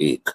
1।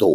2।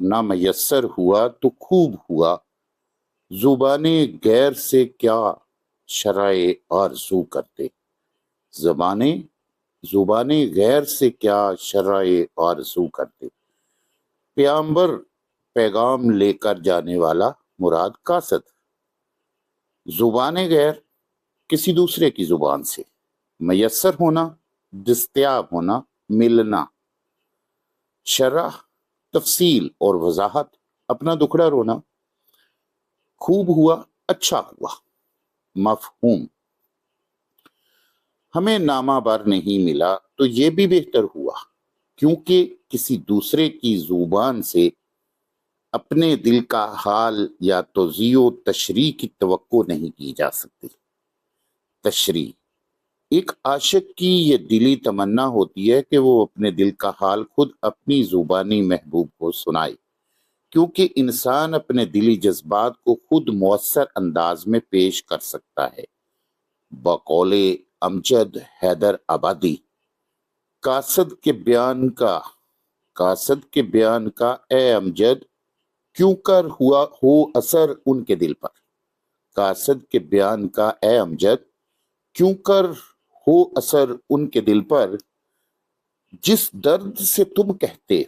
نہ میسر ہوا تو خوب ہوا، زبان غیر سے کیا شرائع آرزو کرتے، زبان غیر سے کیا شرائع آرزو کرتے۔ پیغمبر پیغام لے کر جانے والا مراد قاصد، زبان غیر کسی دوسرے کی زبان سے، میسر ہونا دستیاب ہونا ملنا، شرح تفصیل اور وضاحت اپنا دکھڑا رونا، خوب ہوا اچھا ہوا۔ مفہوم، ہمیں نامہ بر نہیں ملا تو یہ بھی بہتر ہوا، کیونکہ کسی دوسرے کی زبان سے اپنے دل کا حال یا توضیح و تشریح کی توقع نہیں کی جا سکتی۔ تشریح، ایک عاشق کی یہ دلی تمنا ہوتی ہے کہ وہ اپنے دل کا حال خود اپنی زبانی محبوب کو سنائے، کیونکہ انسان اپنے دلی جذبات کو خود مؤثر انداز میں پیش کر سکتا ہے۔ بقول امجد حیدر آبادی، قاصد کے بیان کا اے امجد کیوں کر ہوا ہو اثر ان کے دل پر، قاصد کے بیان کا اے امجد کیوں کر ہو اثر ان کے دل پر، جس درد سے تم کہتے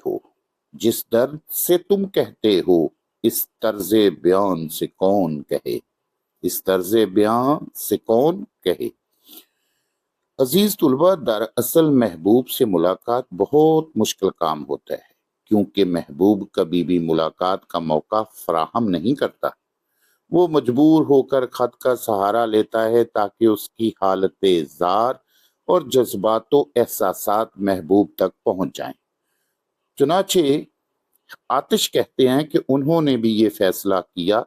ہو اس طرز بیان سے کون کہے۔ عزیز طلبہ، دراصل محبوب سے ملاقات بہت مشکل کام ہوتا ہے، کیونکہ محبوب کبھی بھی ملاقات کا موقع فراہم نہیں کرتا۔ وہ مجبور ہو کر خط کا سہارا لیتا ہے تاکہ اس کی حالت زار اور جذبات و احساسات محبوب تک پہنچ جائیں۔ چنانچہ آتش کہتے ہیں کہ انہوں نے بھی یہ فیصلہ کیا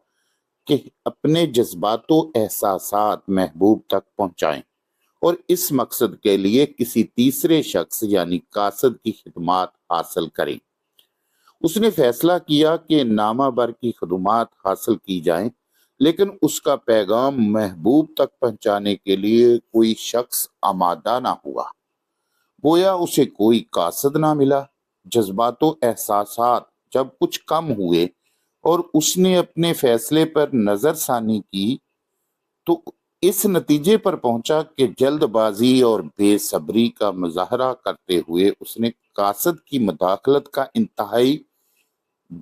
کہ اپنے جذبات و احساسات محبوب تک پہنچائیں اور اس مقصد کے لیے کسی تیسرے شخص یعنی قاصد کی خدمات حاصل کریں۔ اس نے فیصلہ کیا کہ نامہ بر کی خدمات حاصل کی جائیں، لیکن اس کا پیغام محبوب تک پہنچانے کے لیے کوئی شخص آمادہ نہ ہوا، گویا اسے کوئی قاصد نہ ملا۔ جذبات و احساسات جب کچھ کم ہوئے اور اس نے اپنے فیصلے پر نظر ثانی کی تو اس نتیجے پر پہنچا کہ جلد بازی اور بے صبری کا مظاہرہ کرتے ہوئے اس نے قاصد کی مداخلت کا انتہائی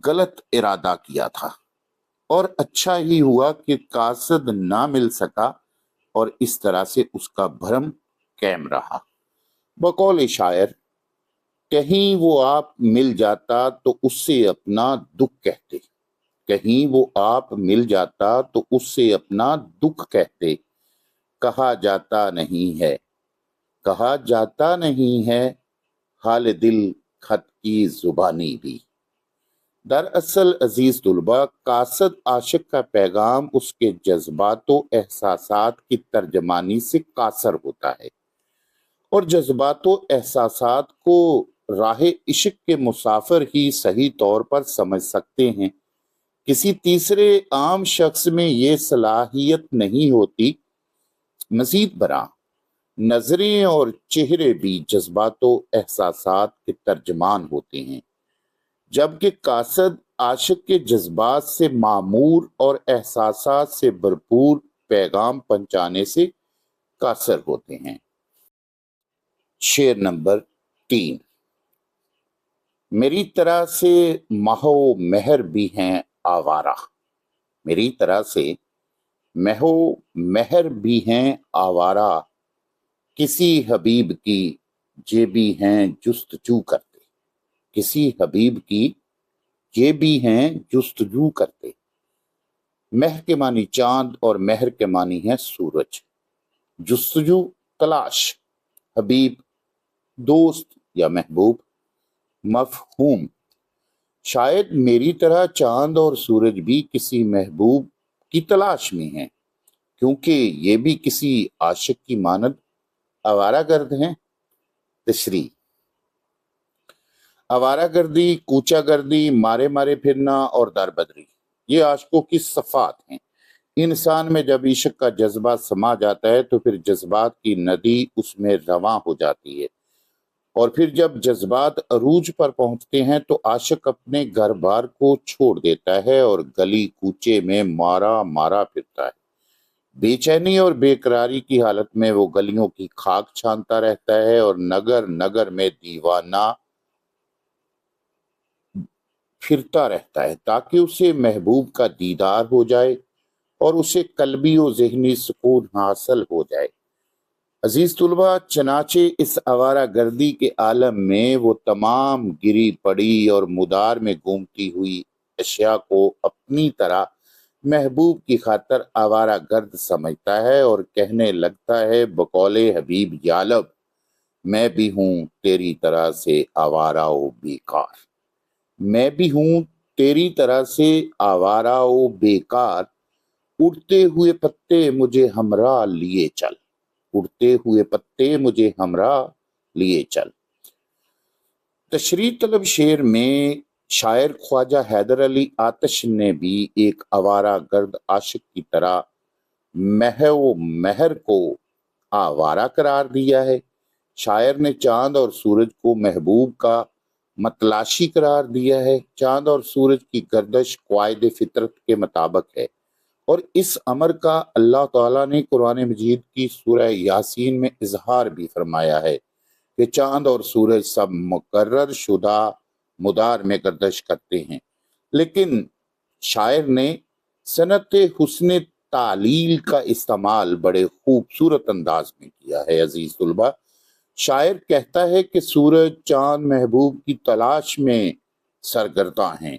غلط ارادہ کیا تھا، اور اچھا ہی ہوا کہ قاصد نہ مل سکا اور اس طرح سے اس کا بھرم قائم رہا۔ بقول شاعر، کہیں وہ آپ مل جاتا تو اس سے اپنا دکھ کہتے، کہا جاتا نہیں ہے حال دل خط کی زبانی بھی۔ دراصل عزیز طلبہ، قاصد عاشق کا پیغام اس کے جذبات و احساسات کی ترجمانی سے قاصر ہوتا ہے، اور جذبات و احساسات کو راہ عشق کے مسافر ہی صحیح طور پر سمجھ سکتے ہیں۔ کسی تیسرے عام شخص میں یہ صلاحیت نہیں ہوتی۔ مزید برآں، نظریں اور چہرے بھی جذبات و احساسات کے ترجمان ہوتے ہیں، جبکہ قاصد عاشق کے جذبات سے معمور اور احساسات سے بھرپور پیغام پہنچانے سے قاصر ہوتے ہیں۔ شعر نمبر 3۔ میری طرح سے مہو مہر بھی ہیں آوارہ، میری طرح سے مہو مہر بھی ہیں آوارہ، کسی حبیب کی یہ بھی ہیں جستجو کرتے، کسی حبیب کی یہ بھی ہیں جستجو کرتے۔ مہ کے معنی چاند اور مہر کے معنی ہے سورج۔ جستجو تلاش، حبیب دوست یا محبوب۔ مفہوم، شاید میری طرح چاند اور سورج بھی کسی محبوب کی تلاش میں ہیں، کیونکہ یہ بھی کسی عاشق کی مانند آوارہ گرد ہیں۔ تشریح، آوارہ گردی، کوچہ گردی، مارے پھرنا اور دربدری یہ عاشقوں کی صفات ہیں۔ انسان میں جب عشق کا جذبہ سما جاتا ہے تو پھر جذبات کی ندی اس میں رواں ہو جاتی ہے اور پھر جب جذبات عروج پر پہنچتے ہیں تو عاشق اپنے گھر بار کو چھوڑ دیتا ہے اور گلی کوچے میں مارا مارا پھرتا ہے۔ بے چینی اور بے قراری کی حالت میں وہ گلیوں کی خاک چھانتا رہتا ہے اور نگر نگر میں دیوانہ پھرتا رہتا ہے تاکہ اسے محبوب کا دیدار ہو جائے اور اسے قلبی و ذہنی سکون حاصل ہو جائے۔ عزیز طلبہ، چنانچہ اس آوارہ گردی کے عالم میں وہ تمام گری پڑی اور مدار میں گھومتی ہوئی اشیاء کو اپنی طرح محبوب کی خاطر آوارہ گرد سمجھتا ہے اور کہنے لگتا ہے بقول حبیب یالب، میں بھی ہوں تیری طرح سے آوارہ و بیکار، میں بھی ہوں تیری طرح سے آوارہ و بیکار، اڑتے ہوئے پتے مجھے ہمراہ لیے چل، اڑتے ہوئے پتے مجھے ہمراہ لیے چل۔ تشریح طلب شعر میں شاعر خواجہ حیدر علی آتش نے بھی ایک آوارہ گرد عاشق کی طرح محو و مہر کو آوارہ قرار دیا ہے۔ شاعر نے چاند اور سورج کو محبوب کا متلاشی قرار دیا ہے۔ چاند اور سورج کی گردش قواعد فطرت کے مطابق ہے، اور اس امر کا اللہ تعالیٰ نے قرآن مجید کی سورہ یاسین میں اظہار بھی فرمایا ہے کہ چاند اور سورج سب مقرر شدہ مدار میں گردش کرتے ہیں، لیکن شاعر نے صنعت حسن تعلیل کا استعمال بڑے خوبصورت انداز میں کیا ہے۔ عزیز طلبہ، شاعر کہتا ہے کہ سورج چاند محبوب کی تلاش میں سرگرداں ہیں،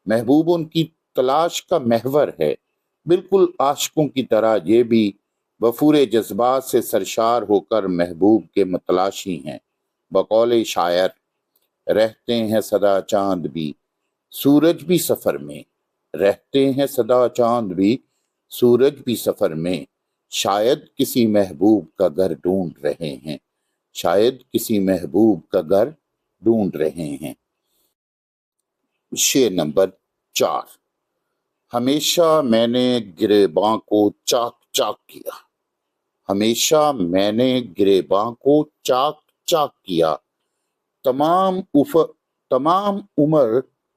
محبوب ان کی تلاش کا محور ہے۔ بالکل عاشقوں کی طرح یہ بھی وفور جذبات سے سرشار ہو کر محبوب کے متلاشی ہیں۔ بقول شاعر، رہتے ہیں سدا چاند بھی سورج بھی سفر میں، رہتے ہیں سدا چاند بھی سورج بھی سفر میں، شاید کسی محبوب کا گھر ڈھونڈ رہے ہیں، شاید کسی محبوب کا گھر ڈھونڈ رہے ہیں۔ شعر نمبر 4۔ ہمیشہ میں نے گریباں کو چاک چاک کیا، ہمیشہ میں نے گریباں کو چاک چاک کیا، تمام عمر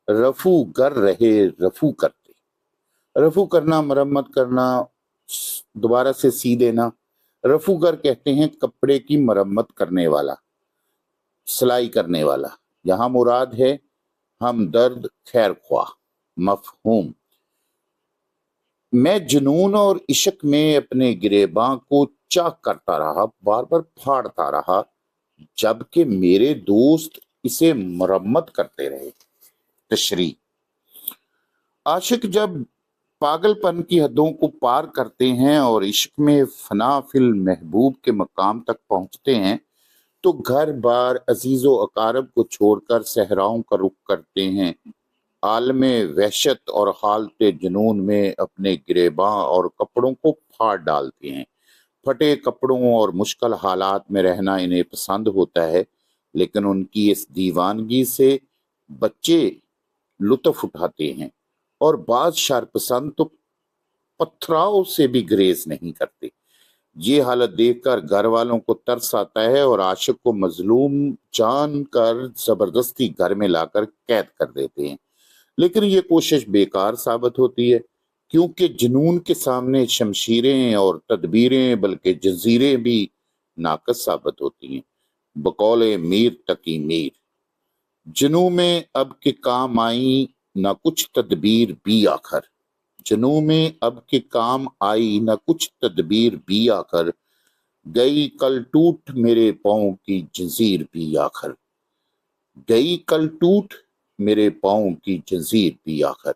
رفو گر رہے رفو کرتے۔ رفو کرنا، مرمت کرنا، دوبارہ سے سی دینا۔ رفو گر کہتے ہیں کپڑے کی مرمت کرنے والا، سلائی کرنے والا۔ یہاں مراد ہے ہمدرد، خیر خواہ۔ مفہوم: میں جنون اور عشق میں اپنے گریباں کو چاک کرتا رہا، بار بار پھاڑتا رہا، جبکہ میرے دوست اسے مرمت کرتے رہے۔ تشریح: عاشق جب پاگل پن کی حدوں کو پار کرتے ہیں اور عشق میں فنا فی المحبوب کے مقام تک پہنچتے ہیں تو گھر بار، عزیز و اقارب کو چھوڑ کر صحراؤں کا رخ کرتے ہیں۔ عالم وحشت اور حالت جنون میں اپنے گریباں اور کپڑوں کو پھاڑ ڈالتے ہیں۔ پھٹے کپڑوں اور مشکل حالات میں رہنا انہیں پسند ہوتا ہے، لیکن ان کی اس دیوانگی سے بچے لطف اٹھاتے ہیں، اور بعض شرپسند تو پتھراؤ سے بھی گریز نہیں کرتے۔ یہ حالت دیکھ کر گھر والوں کو ترس آتا ہے اور عاشق کو مظلوم جان کر زبردستی گھر میں لا کر قید کر دیتے ہیں، لیکن یہ کوشش بیکار ثابت ہوتی ہے، کیونکہ جنون کے سامنے شمشیریں اور تدبیریں بلکہ جنزیریں بھی ناقص ثابت ہوتی ہیں۔ بقول میر تقی میر، جنوں میں اب کے کام آئی نہ کچھ تدبیر بھی آخر، جنوں میں اب کے کام آئی نہ کچھ تدبیر بھی آخر، گئی کل ٹوٹ میرے پاؤں کی جنزیر بھی آخر، گئی کل ٹوٹ میرے پاؤں کی جنزیر بھی آخر۔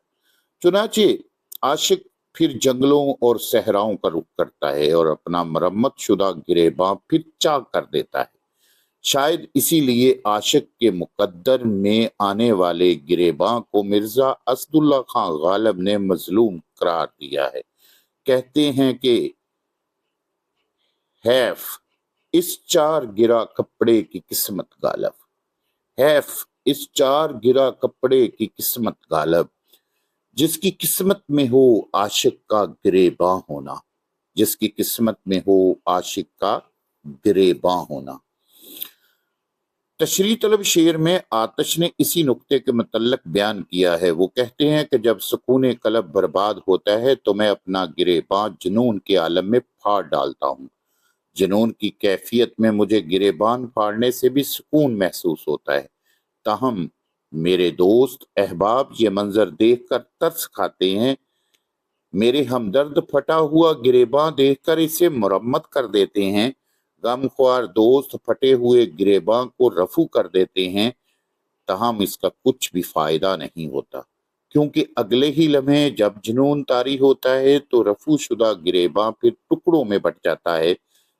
چنانچہ عاشق پھر جنگلوں اور صحراؤں کا رخ کرتا ہے اور اپنا مرمت شدہ گریباں پھر چاک کر دیتا ہے۔ شاید اسی لیے عاشق کے مقدر میں آنے والے گریباں کو مرزا اسد اللہ خان غالب نے مظلوم قرار دیا ہے۔ کہتے ہیں کہ حیف اس چار گرا کپڑے کی قسمت غالب، حیف اس چار گرا کپڑے کی قسمت غالب، جس کی قسمت میں ہو عاشق کا گریباں ہونا، جس کی قسمت میں ہو عاشق کا گریباں ہونا۔ تشریح طلب شعر میں آتش نے اسی نقطے کے متعلق بیان کیا ہے۔ وہ کہتے ہیں کہ جب سکون قلب برباد ہوتا ہے تو میں اپنا گریباں جنون کے عالم میں پھاڑ ڈالتا ہوں۔ جنون کی کیفیت میں مجھے گریبان پھاڑنے سے بھی سکون محسوس ہوتا ہے، تاہم میرے دوست احباب یہ منظر دیکھ کر ترس کھاتے ہیں، میرے ہمدرد پھٹا ہوا گریباں دیکھ کر اسے مرمت کر دیتے ہیں، غم خوار دوست پھٹے ہوئے گریباں کو رفو کر دیتے ہیں، تاہم اس کا کچھ بھی فائدہ نہیں ہوتا، کیونکہ اگلے ہی لمحے جب جنون طاری ہوتا ہے تو رفو شدہ گریباں پھر ٹکڑوں میں بٹ جاتا ہے،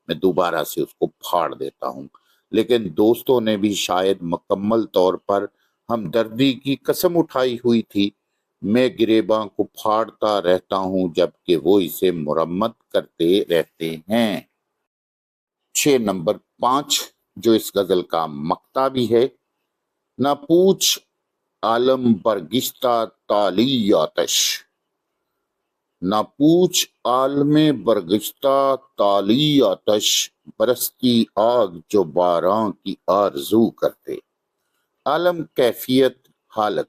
میں دوبارہ سے اس کو پھاڑ دیتا ہوں۔ لیکن دوستوں نے بھی شاید مکمل طور پر ہمدردی کی قسم اٹھائی ہوئی تھی، میں گریباں کو پھاڑتا رہتا ہوں جبکہ وہ اسے مرمت کرتے رہتے ہیں۔ 5 جو اس غزل کا مقطع بھی ہے، نہ پوچھ عالم برگشتہ تالی آتش، نہ پوچھ عالم برگشتہ تالی آتش، برستی آگ جو باران کی آرزو کرتے۔ عالم کیفیت حالت،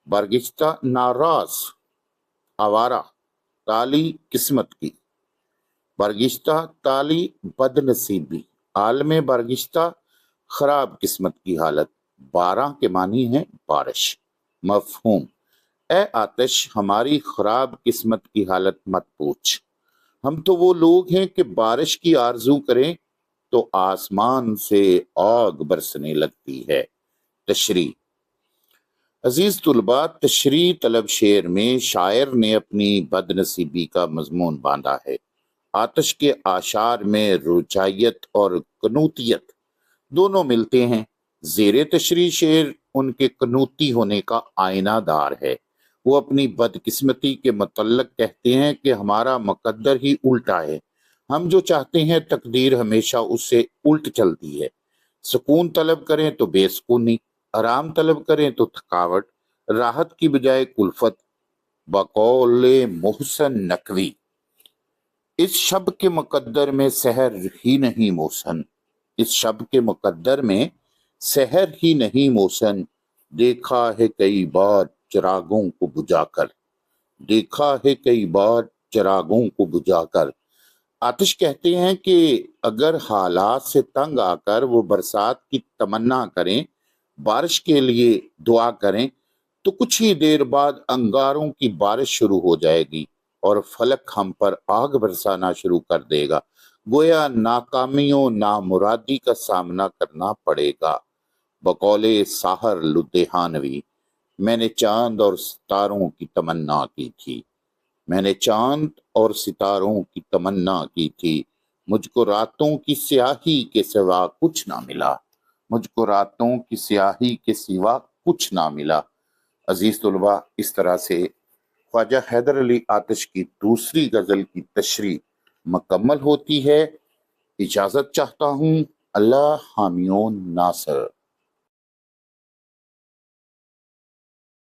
برگشتہ ناراض آوارہ، تالی قسمت کی، برگشتہ تالی بد نصیبی، عالم برگشتہ خراب قسمت کی حالت، بارہ کے معنی ہے بارش۔ مفہوم، اے آتش ہماری خراب قسمت کی حالت مت پوچھ، ہم تو وہ لوگ ہیں کہ بارش کی آرزو کریں تو آسمان سے آگ برسنے لگتی ہے۔ تشریح، عزیز طلباء، تشریح طلب شعر میں شاعر نے اپنی بد نصیبی کا مضمون باندھا ہے۔ آتش کے اشعار میں رجائیت اور قنوتیت دونوں ملتے ہیں۔ زیر تشریح شعر ان کے قنوتی ہونے کا آئینہ دار ہے۔ وہ اپنی بدقسمتی کے متعلق کہتے ہیں کہ ہمارا مقدر ہی الٹا ہے، ہم جو چاہتے ہیں تقدیر ہمیشہ اس سے الٹ چلتی ہے۔ سکون طلب کریں تو بے سکونی، آرام طلب کریں تو تھکاوٹ، راحت کی بجائے کلفت، بقول محسن نقوی۔ اس شب کے مقدر میں سحر ہی نہیں موسن، اس شب کے مقدر میں سحر ہی نہیں موسن، دیکھا ہے کئی بار چراغوں کو بجھا کر، دیکھا ہے کئی بار چراغوں کو بجھا کر۔ آتش کہتے ہیں کہ اگر حالات سے تنگ آ کر وہ برسات کی تمنا کریں، بارش کے لیے دعا کریں، تو کچھ ہی دیر بعد انگاروں کی بارش شروع ہو جائے گی اور فلک ہم پر آگ برسانا شروع کر دے گا، گویا ناکامیوں نامرادی کا سامنا کرنا پڑے گا۔ بقول ساحر لدھیانوی، میں نے چاند اور ستاروں کی تمنا کی تھی، میں نے چاند اور ستاروں کی تمنا کی تھی، مجھ کو راتوں کی سیاہی کے سوا کچھ نہ ملا، مجھ کو راتوں کی سیاہی کے سوا کچھ نہ ملا۔ عزیز طلباء، اس طرح سے خواجہ حیدر علی آتش کی دوسری غزل کی تشریح مکمل ہوتی ہے۔ اجازت چاہتا ہوں، اللہ حامیون ناصر۔